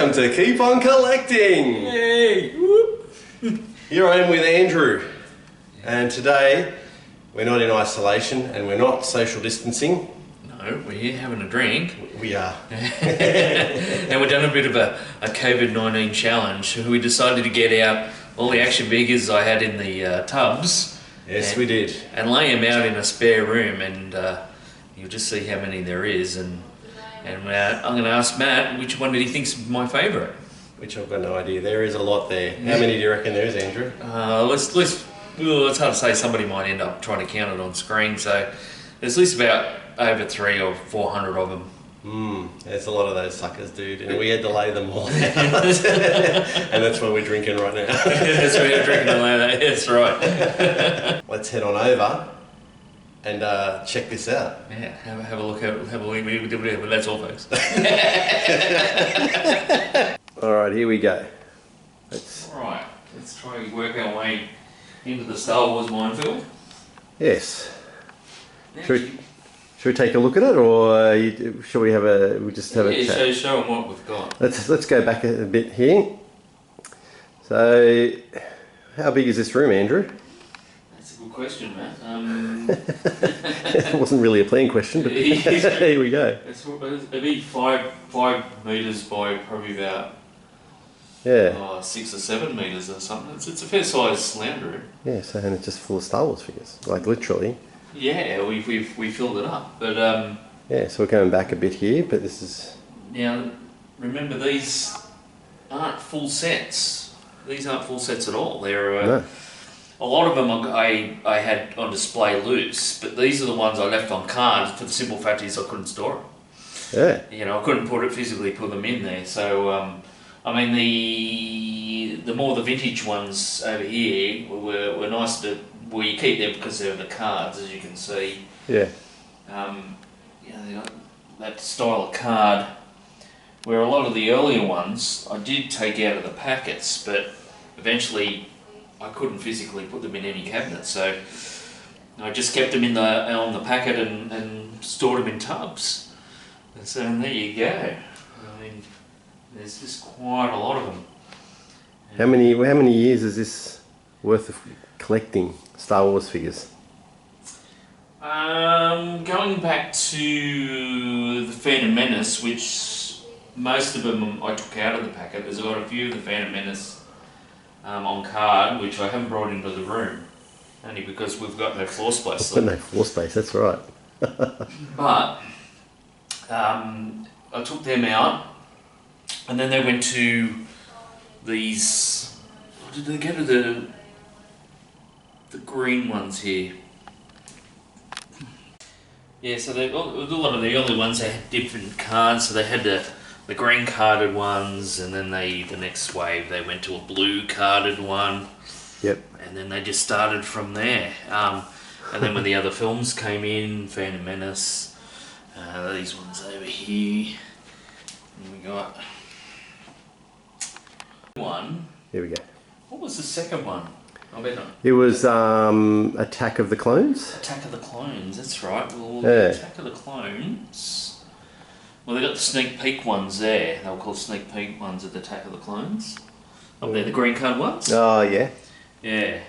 welcome to Keep On Collecting! Yay! Here I am with Andrew, and today we're not in isolation and we're not social distancing. No, we're here having a drink. We are. And we've done a bit of a COVID-19 challenge. We decided to get out all the action figures I had in the tubs. Yes, we did. And lay them out in a spare room, and you'll just see how many there is. And I'm going to ask Matt which one did he think's my favourite. Which I've got no idea. There is a lot there. How many do you reckon there is, Andrew? It's hard to say. Somebody might end up trying to count it on screen. So there's at least about over 300 or 400 of them. There's a lot of those suckers, dude. And we had to lay them all out. And that's why we're drinking right now. That's why we're drinking all that. That's right. Let's head on over and check this out. Yeah, have a look. Have a look. That's all, folks. All right, here we go. Right, let's try and work our way into the Star Wars minefield. Yes. Should we take a look at it, or shall we have a chat? Show them what we've got. Let's go back a bit here. So, how big is this room, Andrew? That's a good question, Matt. It wasn't really a planned question, but here we go. It'd be 5 metres by probably about 6 or 7 metres or something. It's a fair sized lounge room. Yeah, so and it's just full of Star Wars figures, like literally. Yeah, we filled it up, but yeah, so we're going back a bit here, but this is now. Remember, these aren't full sets. These aren't full sets at all. They're no. A lot of them I had on display loose, but these are the ones I left on cards for the simple fact is I couldn't store them. Yeah. You know, I couldn't physically put them in there. So, I mean, the more the vintage ones over here were nice to, well, you keep them because they're the cards, as you can see. Yeah. You know, they got that style of card, where a lot of the earlier ones I did take out of the packets, but eventually I couldn't physically put them in any cabinet, so I just kept them on the packet and stored them in tubs. And so there you go. I mean, there's just quite a lot of them. How many years is this worth of collecting Star Wars figures? Going back to the Phantom Menace, which most of them I took out of the packet. There's got a few of the Phantom Menace on card, which I haven't brought into the room, only because we've got no floor space. Got no floor space, that's right. But I took them out, and then they went to these. Did they go to the green ones here? Yeah, so a lot of the early ones, they had different cards. So they had the green carded ones, and then the next wave they went to a blue carded one. Yep. And then they just started from there. And then when the other films came in, Phantom Menace, these ones over here, and we got one. Here we go. What was the second one? I bet not. It was Attack of the Clones. Attack of the Clones, that's right. Well, Yeah. Attack of the Clones. Well, they got the sneak peek ones there. They were called sneak peek ones at the Attack of the Clones. Up there, the green card ones. Oh yeah. Yeah.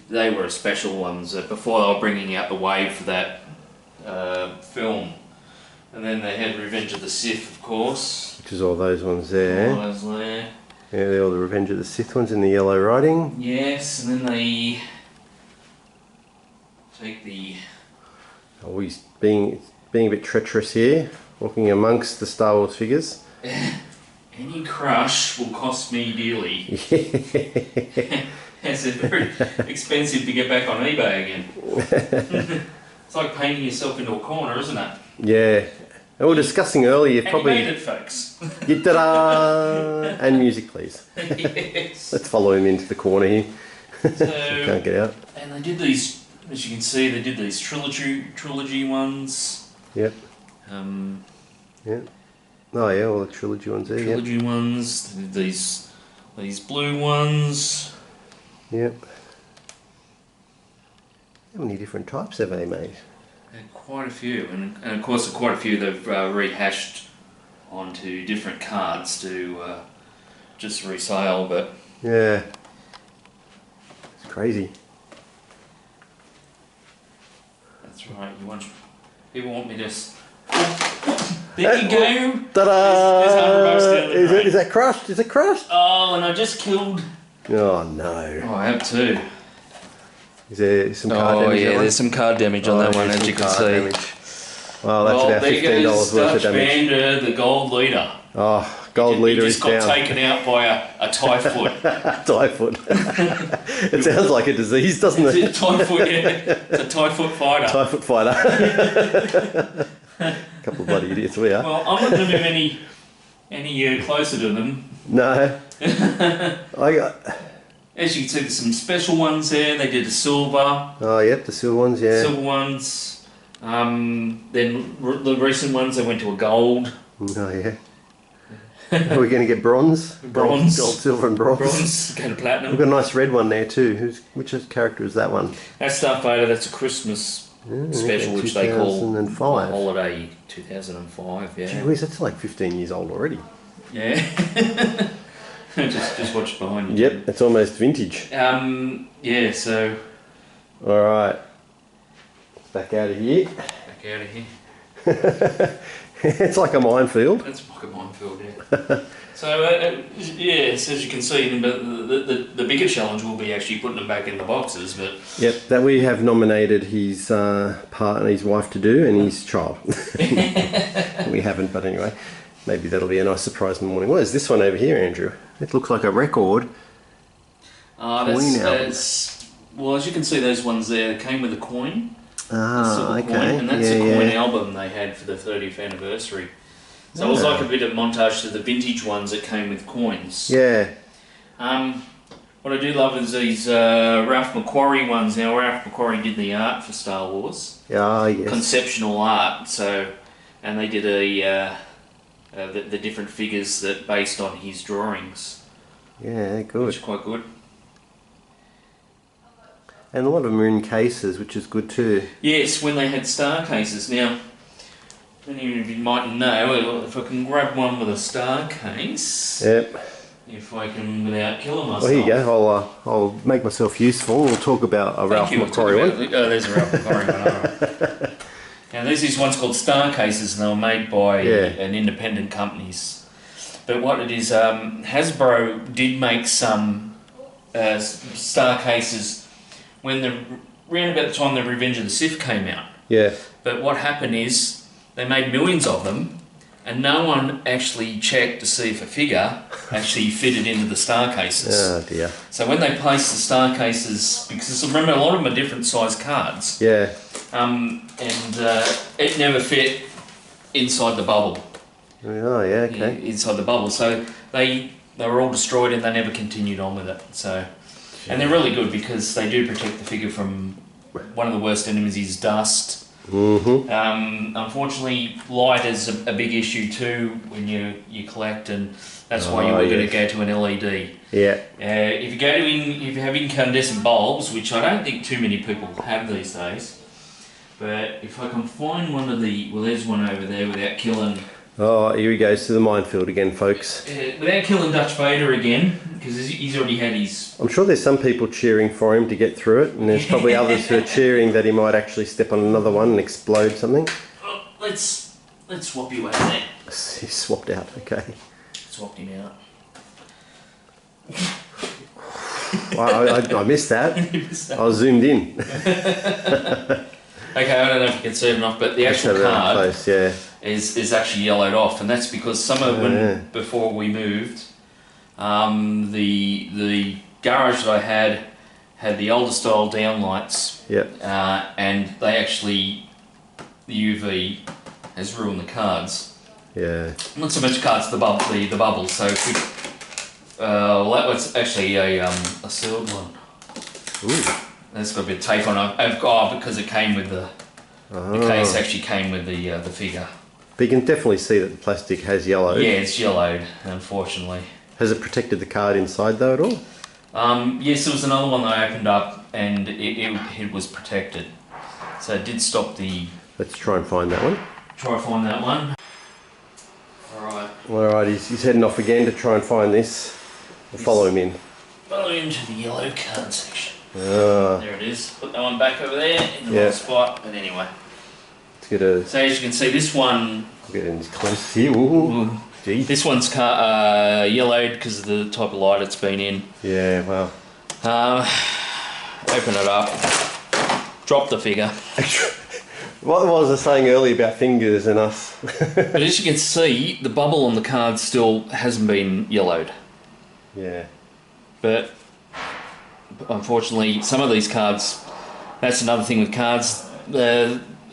They were special ones before they were bringing out the wave for that film. And then they had Revenge of the Sith, of course. Which is all those ones there. All those there. Yeah, they're all the Revenge of the Sith ones in the yellow writing. Yes, and then they take the... Oh, he's being a bit treacherous here, walking amongst the Star Wars figures. Any crush will cost me dearly. It's very expensive to get back on eBay again. It's like painting yourself into a corner, isn't it? Yeah. And we were discussing earlier, probably... Animated folks. Ta-da! And music, please. Yes. Let's follow him into the corner here. So, can't get out. And they did these, as you can see, they did these trilogy ones. Yep. Yeah. Oh yeah, all the trilogy ones there. Trilogy ones. They did these blue ones. Yep. How many different types have they made? Quite a few, and of course quite a few they've rehashed onto different cards to just resale, but Yeah. It's crazy. that's right. People want me to. There you go. Ta-da! There's 100 bucks down the drain. Is that crushed? Is it crushed? Oh, and I just killed. Oh no. Oh, I have two. Is there some card damage? Yeah, there's some card damage on that one, there's as some you can card see. damage. Well, that's about there $15 goes worth of Dutch damage. Vander, the gold leader. Oh, gold leader is He down. just got taken out by a typhoid. Typhoid. It sounds like a disease, doesn't it? It's a typhoid, yeah. It's a typhoid fighter. Typhoid fighter. Couple of bloody idiots we are. Well, I'm not going to move any closer to them. No. As you can see, there's some special ones there. They did a silver. Oh, yep, the silver ones, yeah. Silver ones. Then the recent ones, they went to a gold. Oh, yeah. Are we going to get bronze? Bronze. Gold, silver and bronze. Bronze, go to platinum. We've got a nice red one there too. Which character is that one? That's Darth Vader. That's a Christmas special, which they call 2005. Holiday 2005. Yeah. Gee whiz, that's like 15 years old already. Yeah. just watch behind you. Yep, it's almost vintage. Yeah. So. All right. Back out of here. Back out of here. It's like a minefield. It's like a minefield, yeah. So, yes, as you can see, the bigger challenge will be actually putting them back in the boxes. But Yep, that we have nominated his partner, his wife to do, and his child. We haven't, but anyway, maybe that'll be a nice surprise in the morning. What is this one over here, Andrew? It looks like a record. that's well, as you can see, those ones there came with a coin. Okay. Coin, and that's a coin album they had for the 30th anniversary. So it was like a bit of montage to the vintage ones that came with coins. Yeah. What I do love is these Ralph McQuarrie ones. Now, Ralph McQuarrie did the art for Star Wars. Yeah, yes. Conceptual art. So, and they did the different figures that based on his drawings. Yeah, good. Which is quite good. And a lot of them are in cases, which is good too. Yes, when they had star cases. Now, many of you might know, if I can grab one with a star case. Yep. If I can, without killing myself. Well, here you go. I'll make myself useful. We'll talk about a Ralph McQuarrie one. Oh, there's a Ralph McQuarrie one. Now, there's these ones called star cases, and they were made by an independent companies. But what it is, Hasbro did make some star cases when around about the time the Revenge of the Sith came out. Yeah. But what happened is they made millions of them, and no one actually checked to see if a figure actually fitted into the star cases. Oh dear. So when they placed the star cases, because remember a lot of them are different size cards. Yeah. It never fit inside the bubble. Oh yeah. Okay. Inside the bubble, so they were all destroyed and they never continued on with it. So. And they're really good because they do protect the figure from one of the worst enemies is dust. Mm-hmm. Unfortunately, light is a big issue too when you collect, and that's why you were going to go to an LED. Yeah. If you have incandescent bulbs, which I don't think too many people have these days, but if I can find one of there's one over there without killing. Oh, here he goes to the minefield again, folks. Without killing Dutch Vader again, because he's already had his... I'm sure there's some people cheering for him to get through it, and there's probably others who are cheering that he might actually step on another one and explode something. Oh, let's swap you out there. He's swapped out, okay. Swapped him out. I missed that. I was zoomed in. Okay, I don't know if you can see it enough, but the actual card close, yeah. is actually yellowed off, and that's because before we moved, the garage that I had the older style downlights. Yep. And they actually, the UV has ruined the cards. Yeah. Not so much cards, the bubble. So if we, that was actually a sealed one. Ooh. That's got a bit of tape on it. Because it came with the case actually came with the figure. But you can definitely see that the plastic has yellowed. Yeah, it's yellowed, unfortunately. Has it protected the card inside though at all? Yes, there was another one that I opened up and it was protected. So it did stop the... Let's try and find that one. Try to find that one. Alright. Alright, he's heading off again to try and find this. We'll follow him in. Follow him to the yellow card section. Ah. There it is. Put that one back over there in the right spot. But anyway. Let's get a... So as you can see, this one... I'll get in close here. Ooh. Gee. This one's yellowed because of the type of light it's been in. Yeah, wow. Open it up. Drop the figure. What was I saying earlier about fingers and us? But as you can see, the bubble on the card still hasn't been yellowed. Yeah. But unfortunately, some of these cards, that's another thing with cards,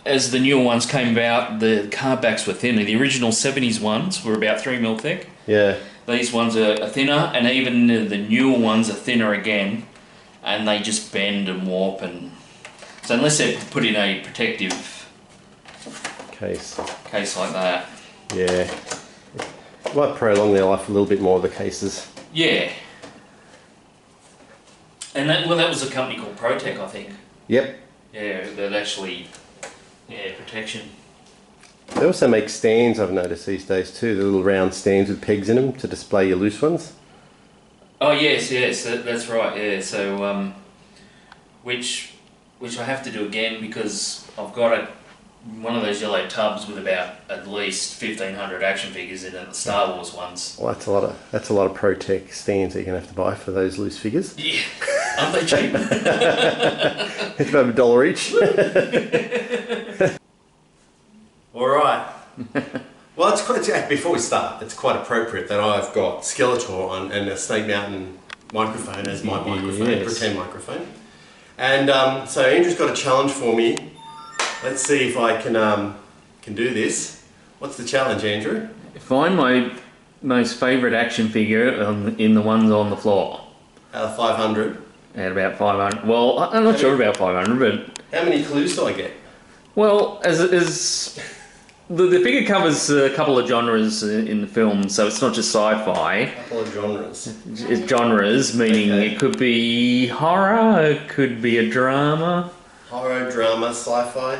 as the newer ones came about, the card backs were thinner. The original 70s ones were about 3mm thick. Yeah. These ones are thinner, and even the newer ones are thinner again, and they just bend and warp. And so unless they're put in a protective Case like that. Yeah. Might prolong their life a little bit more, the cases. Yeah. And that was a company called Protec, I think. Yep. Yeah, that actually, protection. They also make stands, I've noticed these days too, the little round stands with pegs in them to display your loose ones. Oh yes, that's right. Yeah, so which I have to do again because I've got one of those yellow tubs with about at least 1,500 action figures in it, the Star Wars ones. Well, that's a lot of Protec stands that you're gonna have to buy for those loose figures. Yeah, aren't they cheap? It's about $1 each. All right. Well, before we start, it's quite appropriate that I've got Skeletor on and a Snake Mountain microphone as my microphone, Yes. pretend microphone. And so Andrew's got a challenge for me. Let's see if I can do this. What's the challenge, Andrew? Find my most favourite action figure in the ones on the floor. Out of 500. At about 500. Well, I'm not sure about 500, but How many clues do I get? well, as the figure covers a couple of genres in the film, so it's not just sci-fi. A couple of genres. It's genres, meaning Okay. it could be horror, it could be a drama. Horror, drama, sci-fi.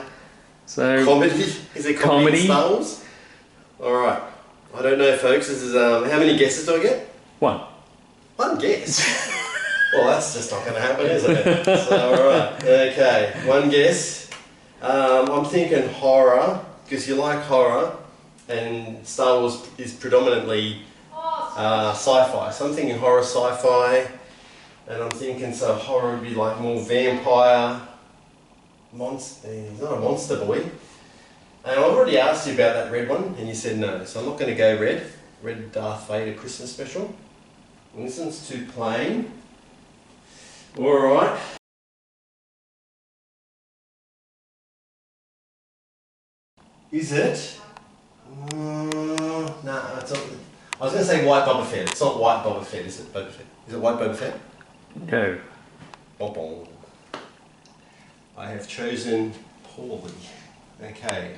So Comedy? Is it comedy in Comedy. Star Wars? Alright. I don't know, folks. This is, how many guesses do I get? one. One guess? Well, that's just not going to happen, is it? So, alright. Okay. One guess. I'm thinking horror, because you like horror, and Star Wars is predominantly sci-fi. So I'm thinking horror, sci-fi, and I'm thinking so horror would be like more vampire, monster. He's not a monster boy. And I've already asked you about that red one, and you said no. So I'm not going to go red. Red Darth Vader Christmas special. And this one's too plain. Alright. Is it? Nah, it's not. I was going to say white Boba Fett. It's not white Boba Fett, is it? Boba Fett. Is it white Boba Fett? No. Bom bom. I have chosen poorly. Okay.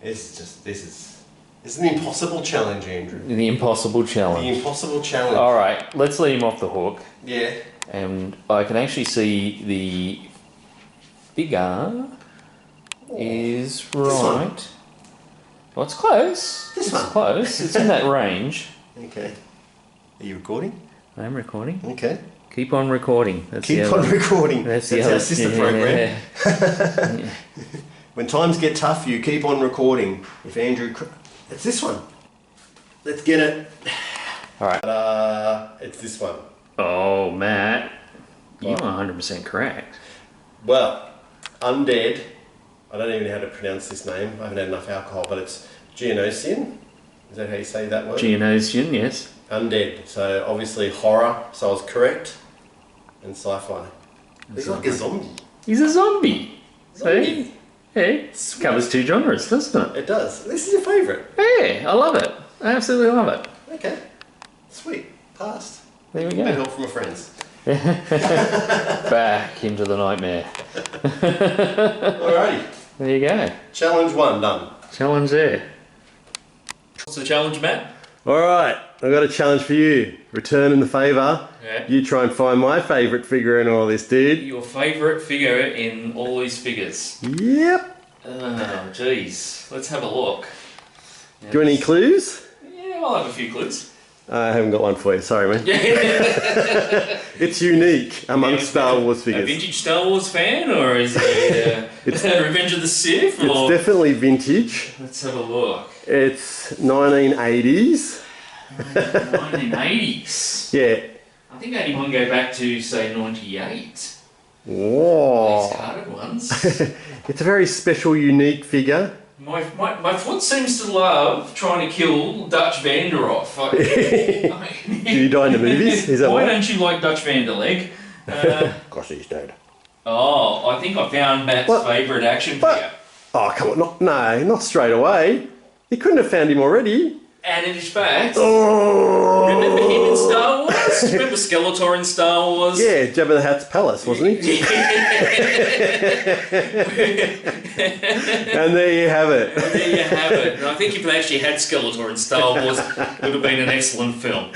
It's an impossible challenge, Andrew. The impossible challenge. The impossible challenge. Alright, let's let him off the hook. Yeah. And I can actually see the figure is right. Well, it's close. This it's one. close. It's in that range. Okay. Are you recording? I'm recording. Okay. Keep on recording. That's Keep the on other. recording. That's That's the other our sister program. Yeah. When times get tough, you keep on recording. If Andrew, it's this one. Let's get it. All right. It's this one. Oh, Matt, you What? are 100% correct. Well, Undead. I don't even know how to pronounce this name. I haven't had enough alcohol, but it's Geonosian. Is that how you say that word? Geonosian, yes. Undead. So obviously horror. So I was correct. And sci-fi. He's like a zombie. He's a zombie. Zombie. See? Hey, covers two genres, doesn't it? It does. This is your favourite. Hey, I love it. I absolutely love it. Okay. Sweet. Passed. There we Bit of go. help from my friends. Back into the nightmare. Alrighty. There you go. Challenge one done. Challenge there. What's the challenge, Matt? Alright, I've got a challenge for you. Returning the favour. Yeah. You try and find my favourite figure in all this, dude. Your favourite figure in all these figures? Yep. Oh, jeez. Let's have a look. Do you want any clues? Yeah, I'll have a few clues. I haven't got one for you. Sorry, man. It's unique amongst Star Wars A figures. vintage Star Wars fan, or is it Revenge of the Sith? It's Or... definitely vintage. Let's have a look. It's 1980s. 1980s. Yeah. I think I'd even go back to, say, 98. Whoa. These carded ones. It's a very special, unique figure. My foot seems to love trying to kill Dutch Vanderoff. Did he die in the movies? Is that why why? don't you like Dutch Vanderleg? Gosh, he's dead. Oh, I think I found Matt's What? favourite action What? figure. Oh, come on. Not straight away. You couldn't have found him already. And in fact, Oh. remember him in Star Wars? Remember Skeletor in Star Wars? Yeah, Jabba the Hutt's palace, wasn't he? And there you have it. There you have it. And I think if they actually had Skeletor in Star Wars, it would have been an excellent film.